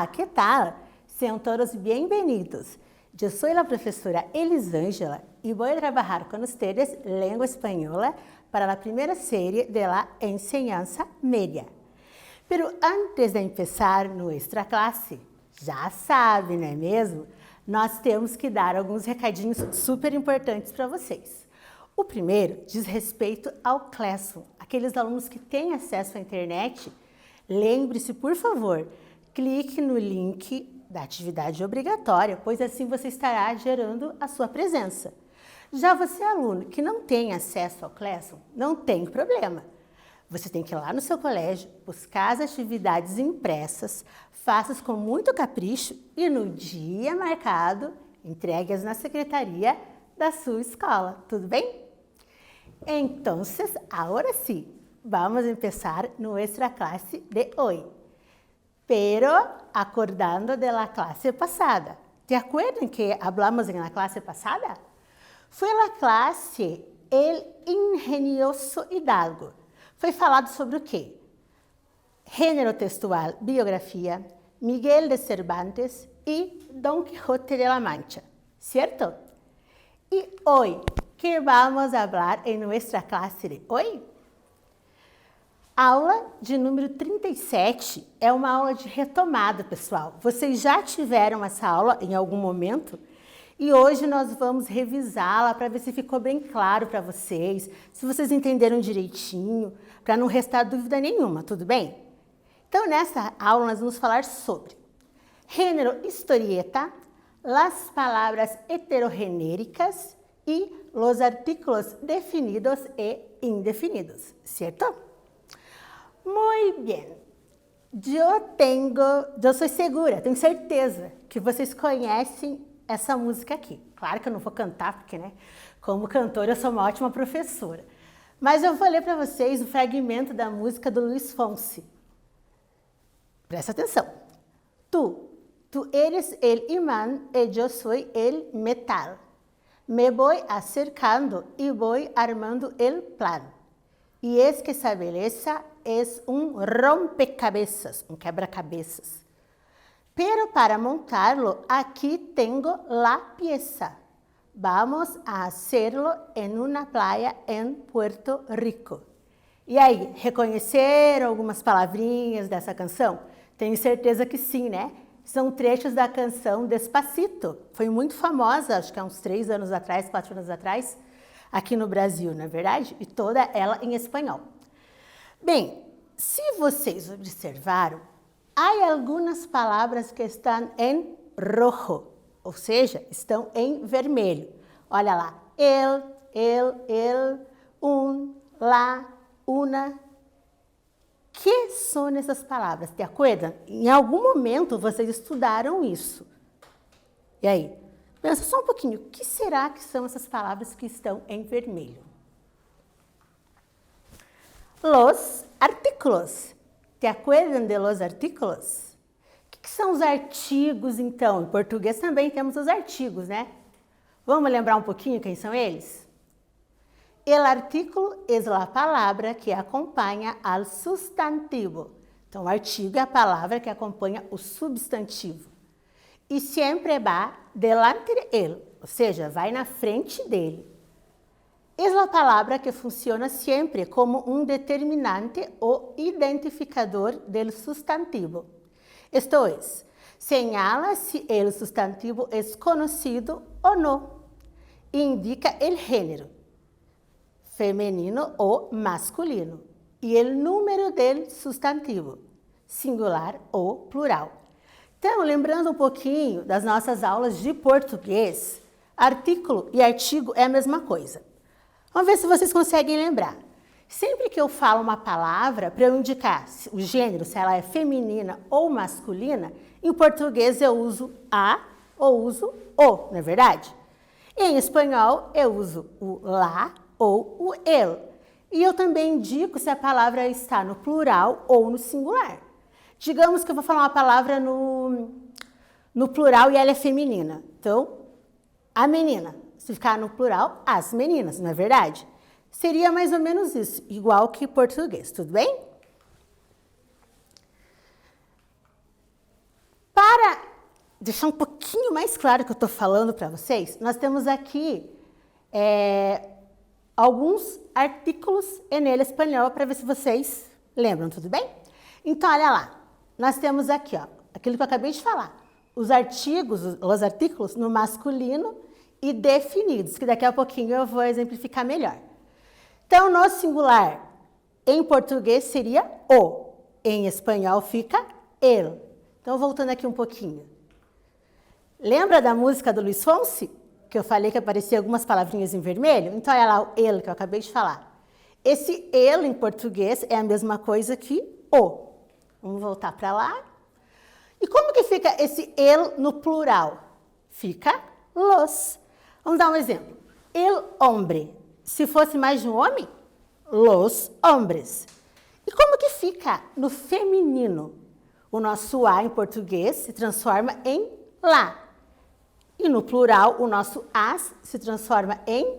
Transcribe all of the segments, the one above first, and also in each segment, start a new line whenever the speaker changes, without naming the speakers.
Hola, ¿qué tal? Sean todos bienvenidos. Yo soy la profesora Elisângela y voy a trabajar con ustedes lengua española para la primera serie de la enseñanza media. Pero antes de empezar nuestra classe, já sabe, não é mesmo? Nós temos que dar alguns recadinhos super importantes para vocês. O primeiro diz respeito ao Classroom. Aqueles alunos que têm acesso à internet, lembre-se, por favor, clique no link da atividade obrigatória, pois assim você estará gerando a sua presença. Já você, aluno, que não tem acesso ao Classroom, não tem problema. Você tem que ir lá no seu colégio, buscar as atividades impressas, faça-as com muito capricho e no dia marcado, entregue-as na secretaria da sua escola, tudo bem? Entonces, ahora sí, vamos a empezar nuestra clase de hoy. Pero acordando de la clase pasada. ¿Te acuerdan que hablamos en la clase pasada? Fue la clase El Ingenioso Hidalgo. Foi falado sobre o quê? Gênero textual, biografia, Miguel de Cervantes e Don Quijote de la Mancha, ¿cierto? E hoje, que vamos a falar em nossa classe de hoje? Aula de número 37 é uma aula de retomada, pessoal. Vocês já tiveram essa aula em algum momento? E hoje nós vamos revisá-la para ver se ficou bem claro para vocês, se vocês entenderam direitinho, para não restar dúvida nenhuma, tudo bem? Então, nessa aula nós vamos falar sobre gênero historieta, las palavras heterogenéricas e los artículos definidos e indefinidos, ¿cierto? Muy bien. Eu sou segura, tenho certeza que vocês conhecem essa música aqui. Claro que eu não vou cantar, porque, né, como cantora eu sou uma ótima professora. Mas eu vou ler para vocês um fragmento da música do Luiz Fonsi. Presta atenção. Tu eres el imán y yo soy el metal. Me voy acercando y voy armando el plan. Y es que esa belleza es un rompecabezas, un quebra-cabeças. Pero para montarlo, aquí tengo la pieza. Vamos a hacerlo en una playa en Puerto Rico. E aí, reconheceram algumas palavrinhas dessa canção? Tenho certeza que sim, né? São trechos da canção Despacito. Foi muito famosa, acho que há uns 3 anos atrás, 4 anos atrás, aqui no Brasil, não é verdade? E toda ela em espanhol. Bem, se vocês observaram, há algumas palavras que estão em rojo, ou seja, estão em vermelho. Olha lá, el, la, una. Que são essas palavras? Te acuerdan? Em algum momento vocês estudaram isso. E aí? Pensa só um pouquinho, o que será que são essas palavras que estão em vermelho? Los artículos. ¿Te acuerdan de los artículos? O que são os artigos, então? Em português também temos os artigos, né? Vamos lembrar um pouquinho quem são eles? El artículo es la palabra que acompanha al sustantivo. Então, o artigo é a palavra que acompanha o substantivo. E sempre va delante de él, ou seja, vai na frente dele. Es la palabra que funciona sempre como um determinante ou identificador del sustantivo. Esto es, señala si el sustantivo es conocido o no. Indica el género, feminino ou masculino, e o número del sustantivo, singular ou plural. Então, lembrando um pouquinho das nossas aulas de português, artículo e artigo é a mesma coisa. Vamos ver se vocês conseguem lembrar. Sempre que eu falo uma palavra, para eu indicar o gênero, se ela é feminina ou masculina, em português eu uso a ou uso o, não é verdade? Em espanhol, eu uso o la ou o el. E eu também indico se a palavra está no plural ou no singular. Digamos que eu vou falar uma palavra no plural e ela é feminina. Então, a menina. Se ficar no plural, as meninas, não é verdade? Seria mais ou menos isso, igual que português, tudo bem? Para deixar um pouquinho mais claro o que eu estou falando para vocês, nós temos aqui alguns artículos em espanhol para ver se vocês lembram, tudo bem? Então, olha lá, nós temos aqui, ó, aquilo que eu acabei de falar, os artículos no masculino e definidos, que daqui a pouquinho eu vou exemplificar melhor. Então, no singular, em português seria o, em espanhol fica el. Então, voltando aqui um pouquinho. Lembra da música do Luiz Fonsi? Que eu falei que aparecia algumas palavrinhas em vermelho? Então, olha lá o el que eu acabei de falar. Esse el em português é a mesma coisa que o. Vamos voltar para lá. E como que fica esse el no plural? Fica los. Vamos dar um exemplo. El hombre. Se fosse mais de um homem, los hombres. E como que fica no feminino? O nosso a em português se transforma em lá. E no plural, o nosso as se transforma em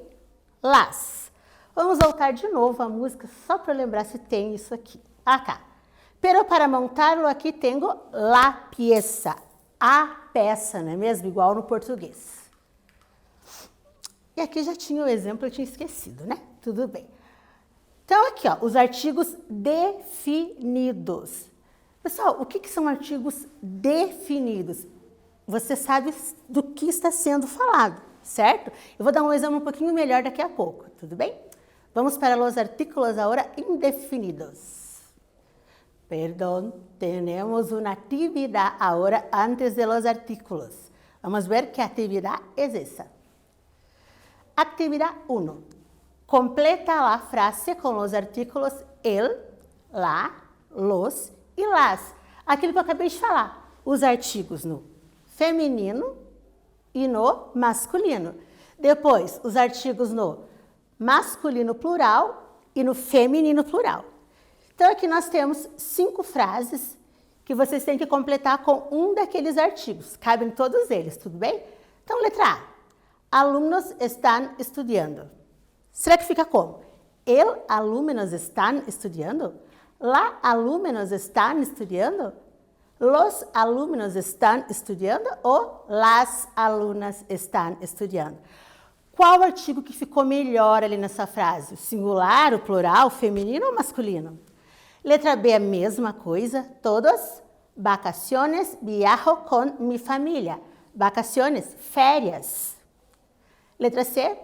las. Vamos voltar de novo à música, só para lembrar se tem isso aqui. Acá. Pero para montarlo aqui tenho la pieza. A peça, não é mesmo? Igual no português. E aqui já tinha o exemplo, eu tinha esquecido, né? Tudo bem. Então, aqui, ó, os artigos definidos. Pessoal, o que são artigos definidos? Você sabe do que está sendo falado, certo? Eu vou dar um exemplo um pouquinho melhor daqui a pouco, tudo bem? Vamos para os artículos agora indefinidos. Perdão, temos uma atividade agora antes de los artículos. Vamos ver que atividade é essa. Actividade 1. Completa a frase com os artículos el, la, los e las. Aquilo que eu acabei de falar. Os artigos no feminino e no masculino. Depois, os artigos no masculino plural e no feminino plural. Então, aqui nós temos 5 frases que vocês têm que completar com um daqueles artigos. Cabem todos eles, tudo bem? Então, letra A. Alunos estão estudando. Será que fica como? El alumnos están estudiando? La alumnos están estudiando? Los alumnos están estudiando? Ou las alunas están estudiando? Qual artigo que ficou melhor ali nessa frase? O singular, o plural, o feminino ou masculino? Letra B, a mesma coisa, todos. Vacaciones, viajo con mi familia. Vacaciones, férias. Letra C,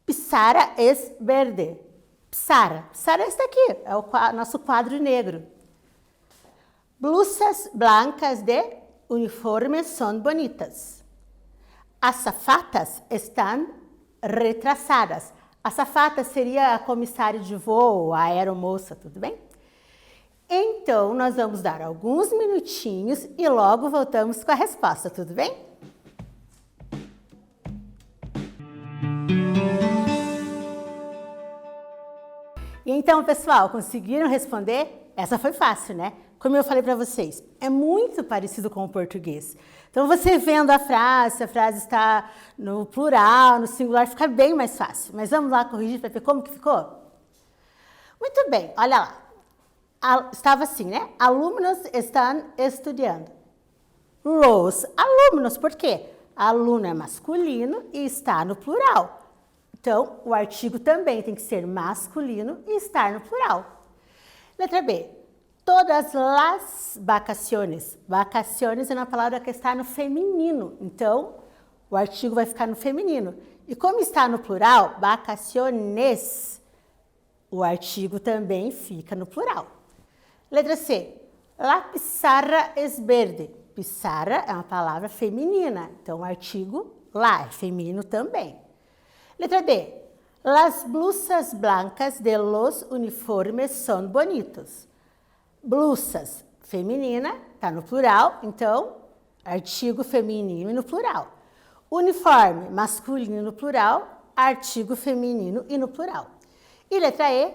pizarra es verde. Pizarra é esse daqui, é o nosso quadro negro. Blusas blancas de uniforme são bonitas. Azafatas estão retrasadas. Azafata seria a comissária de voo, a aeromoça, tudo bem? Então, nós vamos dar alguns minutinhos e logo voltamos com a resposta, tudo bem? E então, pessoal, conseguiram responder? Essa foi fácil, né? Como eu falei para vocês, é muito parecido com o português. Então, você vendo a frase está no plural, no singular, fica bem mais fácil. Mas vamos lá corrigir para ver como que ficou? Muito bem, olha lá. Estava assim, né? Alunos estão estudando. Los alunos, por quê? Aluno é masculino e está no plural. Então, o artigo também tem que ser masculino e estar no plural. Letra B. Todas las vacaciones. Vacaciones é uma palavra que está no feminino. Então, o artigo vai ficar no feminino. E como está no plural, vacaciones, o artigo também fica no plural. Letra C. La pizarra es verde. Pizarra é uma palavra feminina. Então, o artigo lá é feminino também. Letra D. Las blusas blancas de los uniformes são bonitos. Blusas, feminina, está no plural, então, artigo feminino no plural. Uniforme, masculino no plural, artigo feminino e no plural. E letra E.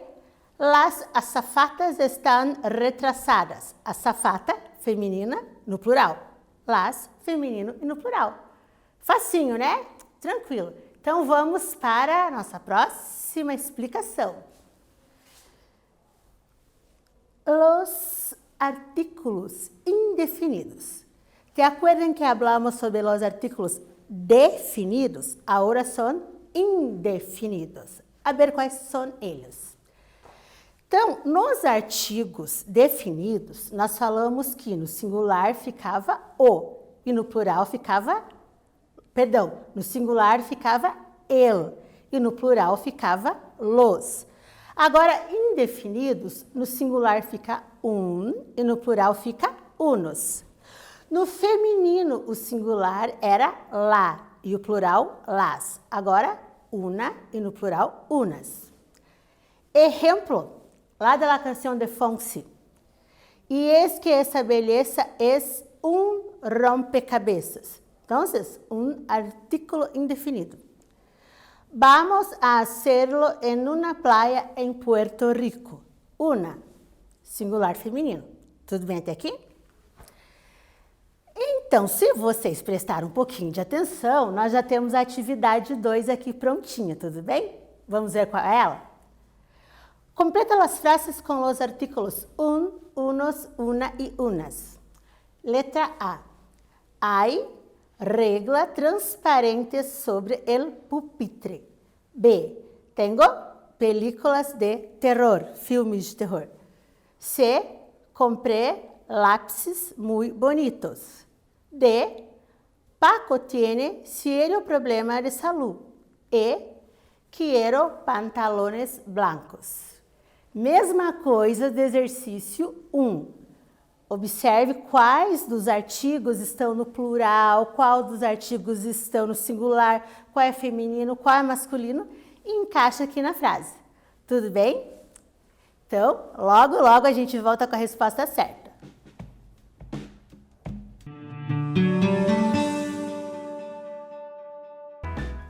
Las azafatas estão retrasadas. Azafata, feminina, no plural. Las, feminino e no plural. Facinho, né? Tranquilo. Então, vamos para a nossa próxima explicação. Os artículos indefinidos. ¿Te acuerdan que hablamos sobre los artículos definidos? Ahora son indefinidos. A ver quais são eles. Então, nos artigos definidos, nós falamos que no singular ficava o e no plural ficava, no singular ficava el e no plural ficava los. Agora, indefinidos, no singular fica e no plural fica unos. No feminino, o singular era la e o plural las. Agora, una e no plural unas. Exemplo, lá da canção de Fonsi. E es que essa beleza es rompecabezas. Então, artículo indefinido. Vamos a hacerlo en una playa en Puerto Rico. Una, singular feminino. Tudo bem até aqui? Então, se vocês prestarem um pouquinho de atenção, nós já temos a atividade 2 aqui prontinha, tudo bem? Vamos ver qual é ela? Completa as frases com os artículos unos, una y unas. Letra A. Hay regla transparente sobre el pupitre. B. Tengo películas de terror, filmes de terror. C. Compré lápices muy bonitos. D. Paco tiene serio problema de salud. E. Quiero pantalones blancos. Mesma coisa do exercício 1. Observe quais dos artigos estão no plural, qual dos artigos estão no singular, qual é feminino, qual é masculino, e encaixa aqui na frase. Tudo bem? Então, logo, logo a gente volta com a resposta certa.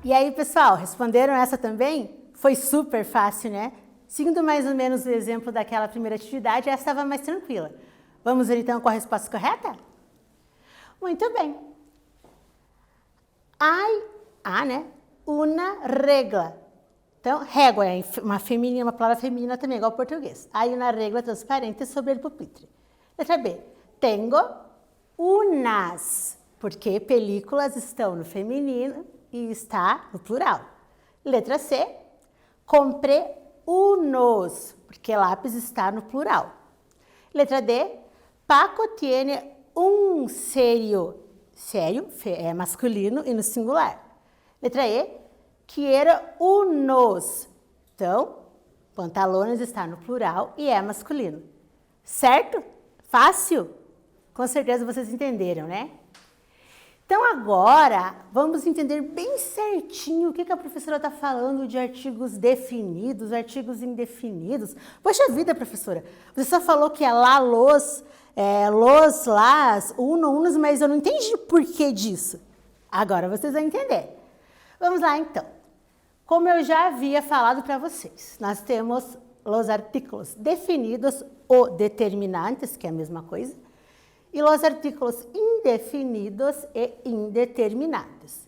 E aí, pessoal, responderam essa também? Foi super fácil, né? Seguindo mais ou menos o exemplo daquela primeira atividade, essa estava mais tranquila. Vamos ver então qual a resposta correta? Muito bem. Há, né? Una regla. Então, régua é uma palavra feminina também, igual ao português. Há uma regla transparente sobre o pupitre. Letra B. Tengo unas, porque películas estão no feminino e está no plural. Letra C. Compré unos, porque lápis está no plural. Letra D. Paco tiene serio. Sério é masculino e no singular. Letra E. Quiero unos. Então, pantalones está no plural e é masculino. Certo? Fácil? Com certeza vocês entenderam, né? Então, agora, vamos entender bem certinho o que a professora está falando de artigos definidos, artigos indefinidos. Poxa vida, professora, você só falou que é lá, los, las, unos, mas eu não entendi o porquê disso. Agora vocês vão entender. Vamos lá, então. Como eu já havia falado para vocês, nós temos os artículos definidos ou determinantes, que é a mesma coisa, e os artículos indefinidos e indeterminados.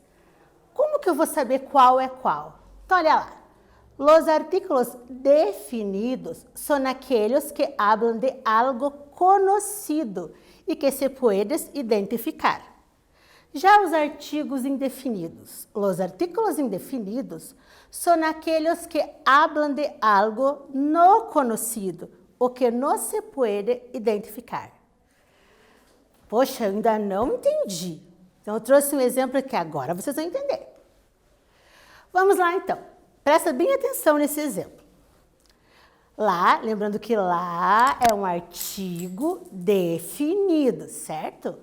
Como que eu vou saber qual é qual? Então, olha lá. Os artículos definidos são aqueles que hablam de algo conhecido e que se puedes identificar. Já os artigos indefinidos, os artículos indefinidos são aqueles que hablam de algo não conhecido ou que não se pode identificar. Poxa, eu ainda não entendi. Então, eu trouxe um exemplo que agora vocês vão entender. Vamos lá, então. Presta bem atenção nesse exemplo. Lá, lembrando que lá é um artigo definido, certo?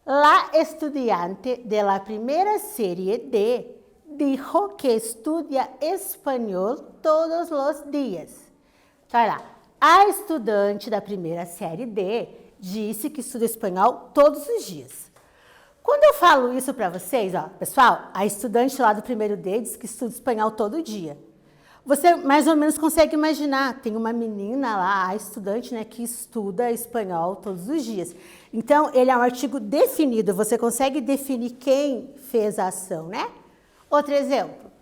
La estudiante de la primera serie D dijo que estudia espanhol todos os dias. Então, olha lá. A estudante da primeira série D disse que estuda espanhol todos os dias. Quando eu falo isso para vocês, ó, pessoal, a estudante lá do primeiro D diz que estuda espanhol todo dia. Você mais ou menos consegue imaginar, tem uma menina lá, a estudante, né, que estuda espanhol todos os dias. Então, ele é um artigo definido, você consegue definir quem fez a ação, né? Outro exemplo,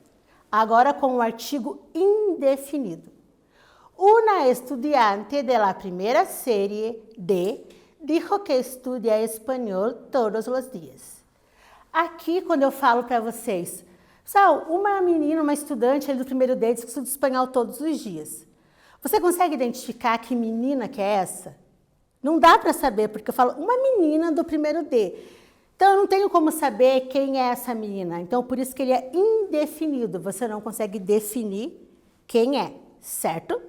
agora com o artigo indefinido. Una estudiante de la primera serie D dijo que estudia espanhol todos os dias. Aqui, quando eu falo para vocês, pessoal, uma menina, uma estudante do primeiro D diz que estuda espanhol todos os dias. Você consegue identificar que menina que é essa? Não dá para saber, porque eu falo uma menina do primeiro D. Então, eu não tenho como saber quem é essa menina. Então, por isso que ele é indefinido. Você não consegue definir quem é, certo?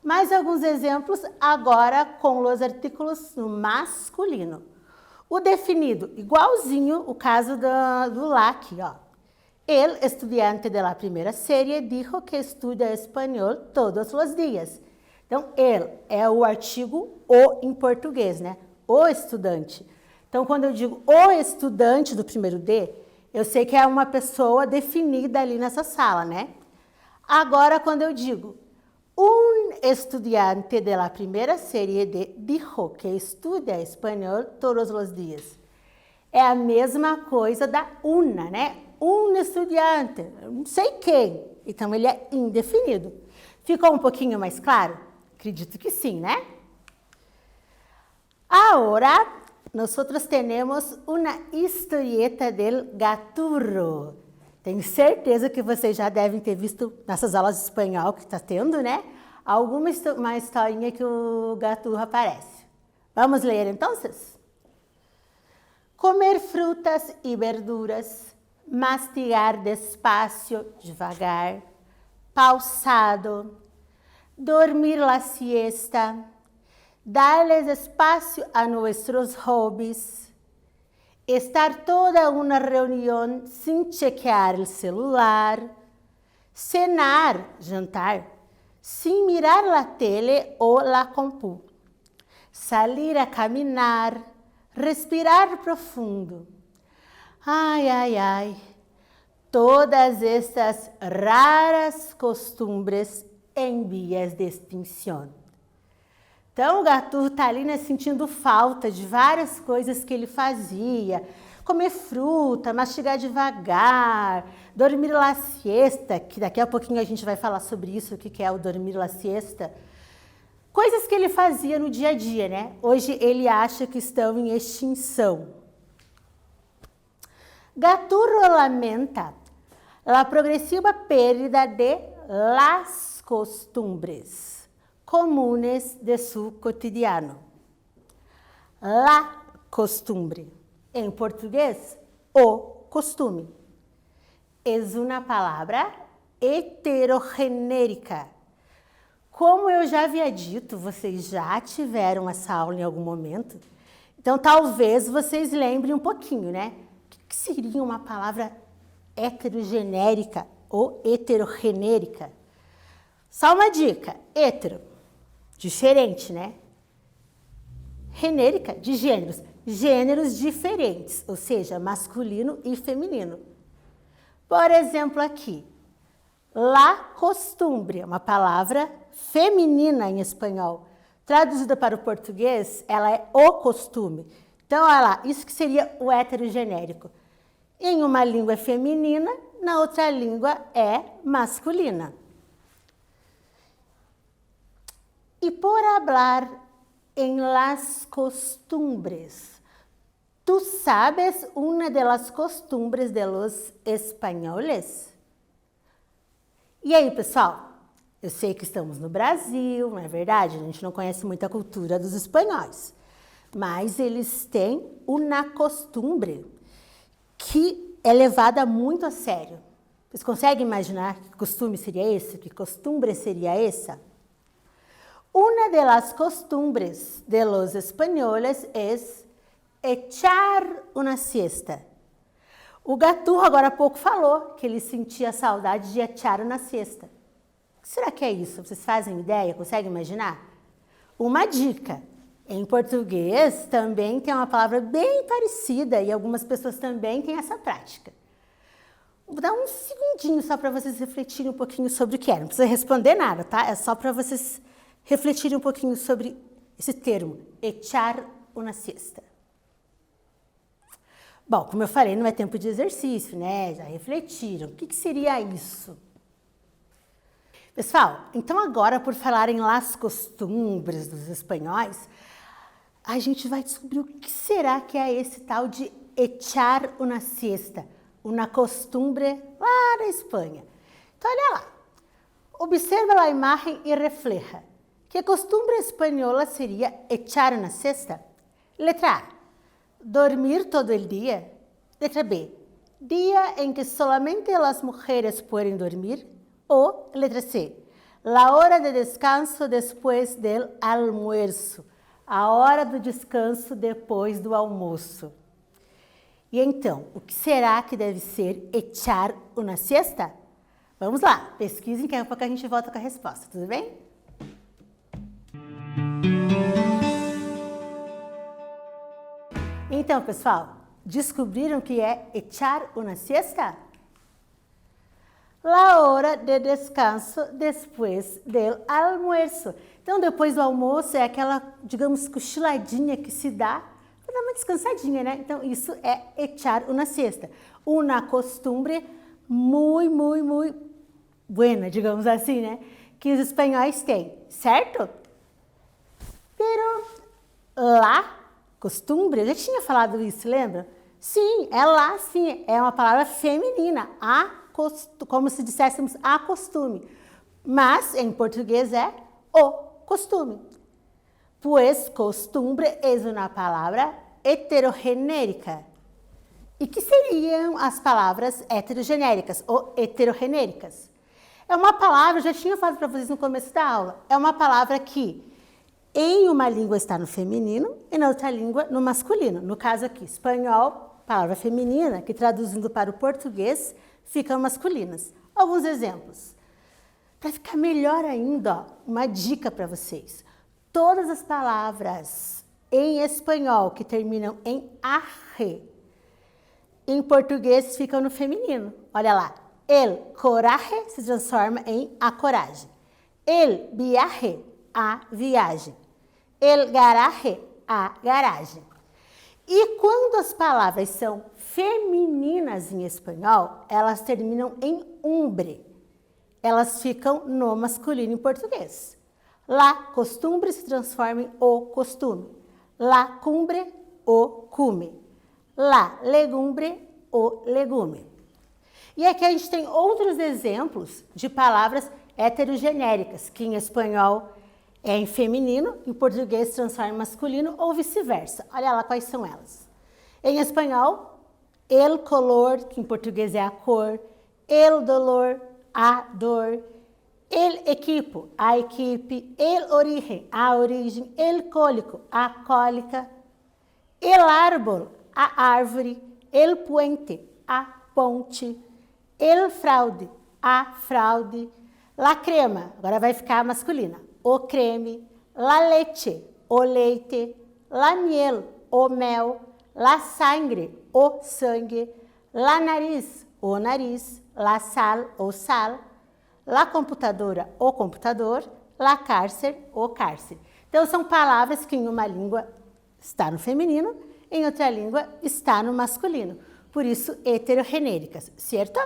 Mais alguns exemplos agora com os artículos no masculino. O definido, igualzinho o caso do lá aqui, ó. El estudiante de la primera serie dijo que estudia espanhol todos os dias. Então, el é o artigo o em português, né? O estudante. Então, quando eu digo o estudante do primeiro D, eu sei que é uma pessoa definida ali nessa sala, né? Agora, quando eu digo un estudiante de la primera serie D dijo que estudia espanhol todos os dias. É a mesma coisa da una, né? Um estudiante, não sei quem. Então, ele é indefinido. Ficou um pouquinho mais claro? Acredito que sim, né? Agora, nós temos uma historieta del gaturro. Tenho certeza que vocês já devem ter visto nessas aulas de espanhol que está tendo, né? Uma historinha que o gaturro aparece. Vamos ler, então? Comer frutas e verduras, mastigar despacio, devagar, pausado, dormir la siesta, darles espacio a nuestros hobbies, estar toda una reunión sin chequear el celular, cenar, jantar, sin mirar la tele o la compu, salir a caminar, respirar profundo. Ai, ai, ai, todas estas raras costumbres em vias de extinção. Então, o gaturro está ali, né, sentindo falta de várias coisas que ele fazia. Comer fruta, mastigar devagar, dormir la siesta, que daqui a pouquinho a gente vai falar sobre isso, o que é o dormir la siesta. Coisas que ele fazia no dia a dia, né? Hoje ele acha que estão em extinção. Gaturro lamenta la progresiva pérdida de las costumbres comunes de su cotidiano. La costumbre, em português, o costume. É uma palavra heterogenérica. Como eu já havia dito, vocês já tiveram essa aula em algum momento, então talvez vocês lembrem um pouquinho, né? O que seria uma palavra heterogenérica ou heterogenérica? Só uma dica, hetero, diferente, né? Genérica, de gêneros, gêneros diferentes, ou seja, masculino e feminino. Por exemplo, aqui, la costumbre, uma palavra feminina em espanhol. Traduzida para o português, ela é o costume. Então, olha lá, isso que seria o heterogenérico. Em uma língua é feminina, na outra língua é masculina. E por hablar en las costumbres, ¿tú sabes una de las costumbres de los españoles? E aí, pessoal? Eu sei que estamos no Brasil, não é verdade? A gente não conhece muito a cultura dos espanhóis. Mas eles têm uma costumbre que é levada muito a sério. Vocês conseguem imaginar que costume seria esse? Que costumbre seria essa? Una de las costumbres de los españoles es echar una siesta. O gaturro agora há pouco falou que ele sentia saudade de echar una siesta. O que será que é isso? Vocês fazem ideia? Conseguem imaginar? Uma dica. Em português também tem uma palavra bem parecida e algumas pessoas também têm essa prática. Vou dar um segundinho só para vocês refletirem um pouquinho sobre o que é. Não precisa responder nada, tá? É só para vocês refletirem um pouquinho sobre esse termo, echar una siesta. Bom, como eu falei, não é tempo de exercício, né? Já refletiram. O que seria isso? Pessoal, então agora, por falar em las costumbres dos espanhóis, a gente vai descobrir o que será que é esse tal de echar una siesta, uma costumbre lá na Espanha. Então, olha lá. Observa a imagem e refleja. Que costumbre espanhola seria echar una siesta? Letra A. Dormir todo el día. Letra B. Día en que solamente las mujeres pueden dormir. O letra C. La hora de descanso después del almuerzo. A hora do descanso depois do almoço. E então, o que será que deve ser echar una siesta? Vamos lá, pesquisem que daqui a pouco a gente volta com a resposta, tudo bem? Então, pessoal, descobriram que é echar una siesta? La hora de descanso después del almuerzo. Então, depois do almoço é aquela, digamos, cochiladinha que se dá para dar uma descansadinha, né? Então, isso é echar una siesta. Una costumbre muito buena, digamos assim, né? Que os espanhóis têm, certo? Pero la costumbre, eu já tinha falado isso, lembra? Sim, é lá, sim, é uma palavra feminina, como se disséssemos a costume. Mas, em português, é o costume. Pues costumbre é uma palavra heterogenérica. E que seriam as palavras heterogenéricas ou heterogenéricas? É uma palavra, eu já tinha falado para vocês no começo da aula, é uma palavra que em uma língua está no feminino e na outra língua no masculino. No caso aqui, espanhol, palavra feminina, que traduzindo para o português, ficam masculinas. Alguns exemplos. Para ficar melhor ainda, ó, uma dica para vocês. Todas as palavras em espanhol que terminam em arre, em português ficam no feminino. Olha lá. El coraje se transforma em a coragem. El viaje, a viagem. El garaje, a garagem. E quando as palavras são femininas em espanhol, elas terminam em umbre. Elas ficam no masculino em português. La costumbre se transforma em o costume. La cumbre, o cume. La legumbre, o legume. E aqui a gente tem outros exemplos de palavras heterogenéricas, que em espanhol é em feminino, em português se transforma em masculino ou vice-versa. Olha lá quais são elas. Em espanhol, el color, que em português é a cor, el dolor, a dor, el equipo, a equipe, el origen, a origem, el cólico, a cólica, el árbol, a árvore, el puente, a ponte, el fraude, a fraude, la crema, agora vai ficar masculina, o creme, la leche, o leite, la miel, o mel, la sangre, o sangue, la nariz, o nariz, la sal, o sal, la computadora, o computador, la cárcere, o cárcere. Então, são palavras que em uma língua está no feminino, em outra língua está no masculino. Por isso, heterogenéricas, certo?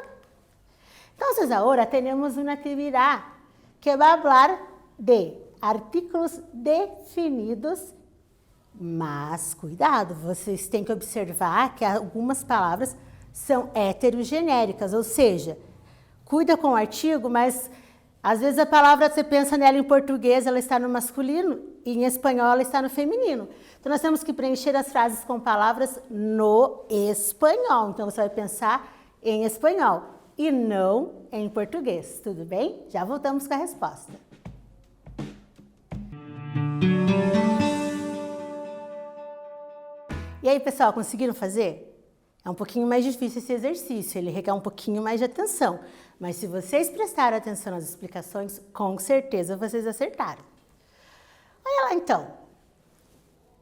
Entonces, ahora tenemos una actividad que va a hablar de artículos definidos, mas cuidado, vocês têm que observar que algumas palavras são heterogenéricas, ou seja, cuida com o artigo, mas às vezes a palavra você pensa nela em português, ela está no masculino e em espanhol ela está no feminino. Então nós temos que preencher as frases com palavras no espanhol. Então você vai pensar em espanhol e não em português, tudo bem? Já voltamos com a resposta. E aí, pessoal, conseguiram fazer? É um pouquinho mais difícil esse exercício, ele requer um pouquinho mais de atenção. Mas se vocês prestarem atenção nas explicações, com certeza vocês acertaram. Olha lá, então.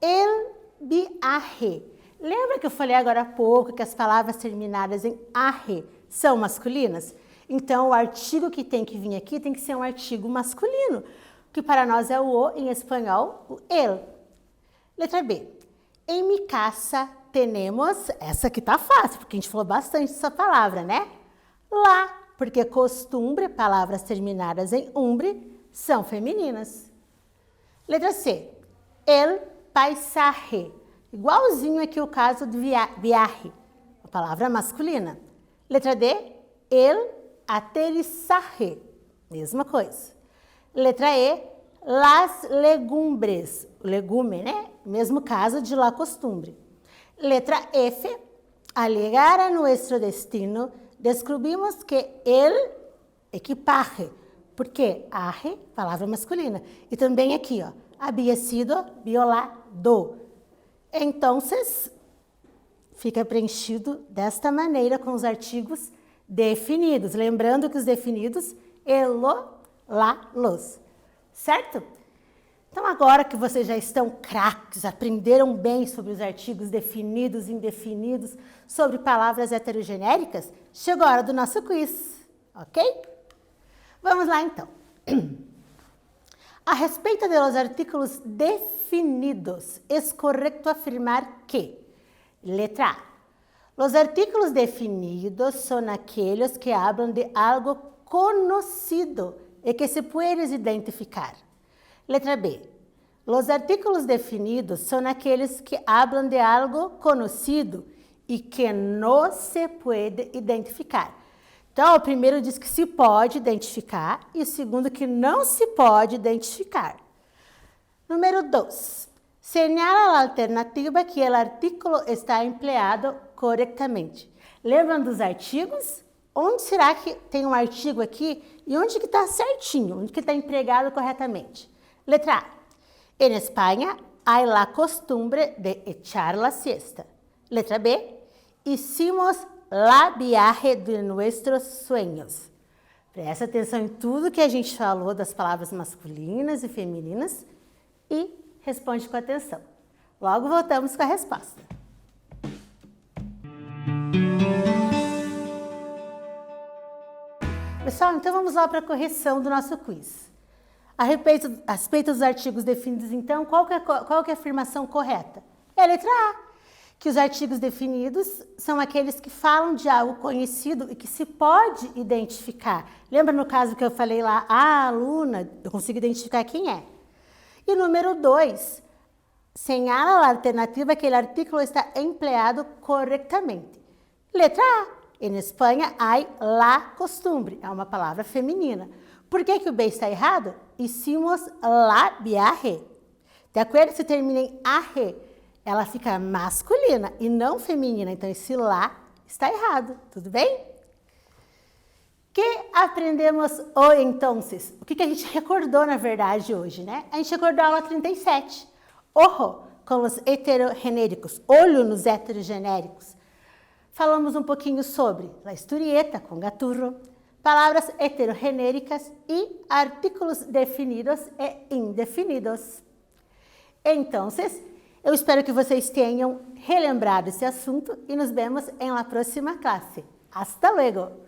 El viaje. Lembra que eu falei agora há pouco que as palavras terminadas em arre são masculinas? Então, o artigo que tem que vir aqui tem que ser um artigo masculino, que para nós é o o, em espanhol, o el. Letra B. Em mi casa temos, essa aqui tá fácil, porque a gente falou bastante dessa palavra, né? Lá, porque costumbre, palavras terminadas em umbre, são femininas. Letra C. El paisaje. Igualzinho aqui o caso de viaje, a palavra masculina. Letra D, el aterrizaje. Mesma coisa. Letra E, las legumbres. Legume, né? Mesmo caso de la costumbre. Letra F, al llegar a nuestro destino, descobrimos que el equipaje, porque aje, palavra masculina. E também aqui, ó, había sido violado. Então, fica preenchido desta maneira com os artigos definidos. Lembrando que os definidos, elo, la, los. Certo? Então, agora que vocês já estão craques, aprenderam bem sobre os artigos definidos e indefinidos, sobre palavras heterogenéricas, chegou a hora do nosso quiz, ok? Vamos lá, então. A respeito de los artículos definidos, es correcto afirmar que, letra A, los artículos definidos son aquellos que hablan de algo conocido y que se puede identificar. Letra B, los artículos definidos son aquellos que hablan de algo conocido y que no se puede identificar. Então, o primeiro diz que se pode identificar e o segundo que não se pode identificar. Número 2. Señala a alternativa que o artículo está empleado corretamente. Lembram dos artigos? Onde será que tem um artigo aqui e onde que está certinho, onde que está empregado corretamente? Letra A. En España hay la costumbre de echar la siesta. Letra B. Hicimos la viaje de nuestros sueños. Presta atenção em tudo que a gente falou das palavras masculinas e femininas e responde com atenção. Logo voltamos com a resposta. Pessoal, então vamos lá para a correção do nosso quiz. A respeito dos artigos definidos, então, qual que é a afirmação correta? É a letra A. Que os artigos definidos são aqueles que falam de algo conhecido e que se pode identificar. Lembra no caso que eu falei lá, a aluna, eu consigo identificar quem é. E número 2, señala a alternativa que o artículo está empleado corretamente. Letra A, em Espanha hay la costumbre, é uma palavra feminina. Por que que o B está errado? Hicimos la viaje. De acordo se termina em aje, ela fica masculina e não feminina, então esse lá está errado, tudo bem? Que aprendemos hoje, então? O que a gente recordou, na verdade, hoje, né? A gente recordou a aula 37, ojo, com os heterogenéricos, olho nos heterogenéricos. Falamos um pouquinho sobre la historieta, com gaturro, palavras heterogenéricas e artículos definidos e indefinidos. Então, eu espero que vocês tenham relembrado esse assunto e nos vemos em la próxima classe. Hasta luego!